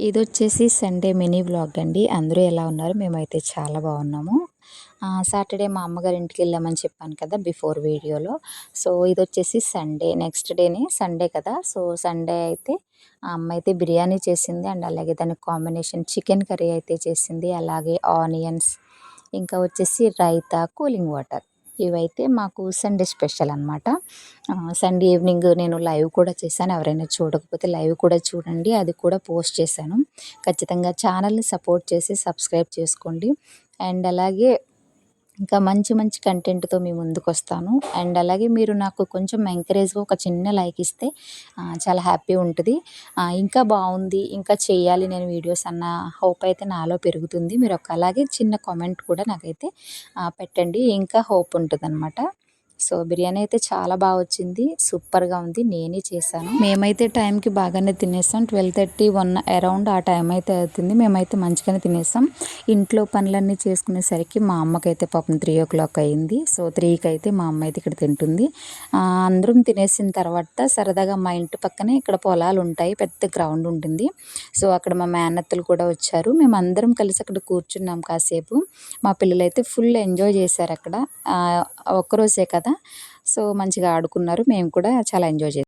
ఇదొచ్చేసి Sunday mini vlog అండి. అందరూ ఎలా ఉన్నారు? మేమైతే చాలా బాగున్నాము. సాటర్డే మా అమ్మగారి ఇంటికి వెళ్ళామని చెప్పాను కదా బిఫోర్ వీడియోలో. సో ఇదొచ్చేసి సండే, నెక్స్ట్ డేనే సండే కదా. సో సండే అయితే ఆ అమ్మ అయితే బిర్యానీ చేసింది అండ్ అలాగే దానికి కాంబినేషన్ చికెన్ కర్రీ అయితే చేసింది. అలాగే ఆనియన్స్, ఇంకా వచ్చేసి రైతా, కూలింగ్ వాటర్, ఇవైతే మాకు సండే స్పెషల్ అనమాట. సండే ఈవినింగ్ నేను లైవ్ కూడా చేశాను. ఎవరైనా చూడకపోతే లైవ్ కూడా చూడండి, అది కూడా పోస్ట్ చేశాను. ఖచ్చితంగా ఛానల్ని సపోర్ట్ చేసి సబ్స్క్రైబ్ చేసుకోండి. అండ్ అలాగే ఇంకా మంచి మంచి కంటెంట్తో మీ ముందుకు వస్తాను. అండ్ అలాగే మీరు నాకు కొంచెం ఎంకరేజ్గా ఒక చిన్న లైక్ ఇస్తే చాలా హ్యాపీ ఉంటుంది. ఇంకా బాగుంది, ఇంకా చేయాలి నేను వీడియోస్ అన్న హోప్ అయితే నాలో పెరుగుతుంది. మీరు ఒక అలాగే చిన్న కామెంట్ కూడా నాకైతే పెట్టండి, ఇంకా హోప్ ఉంటుందన్నమాట. సో బిర్యానీ అయితే చాలా బాగా వచ్చింది, సూపర్గా ఉంది. నేనే చేశాను. మేమైతే టైంకి బాగానే తినేసాం. 12:30, 1 అరౌండ్ ఆ టైం అయితే అవుతుంది. మేమైతే మంచిగానే తినేసాం. ఇంట్లో పనులన్నీ చేసుకునేసరికి మా అమ్మకైతే పాపం 3 o'clock అయింది. సో 3కి అయితే మా అమ్మ అయితే ఇక్కడ తింటుంది. అందరం తినేసిన తర్వాత సరదాగా మా ఇంటి పక్కనే ఇక్కడ పొలాలు ఉంటాయి, పెద్ద గ్రౌండ్ ఉంటుంది. సో అక్కడ మా మేనత్తలు కూడా వచ్చారు. మేము అందరం కలిసి అక్కడ కూర్చున్నాం కాసేపు. మా పిల్లలైతే ఫుల్ ఎంజాయ్ చేశారు అక్కడ. ఒక్కరోజే కదా, సో మంచిగా ఆడుకున్నారు. మేము కూడా చాలా ఎంజాయ్ చేసాం.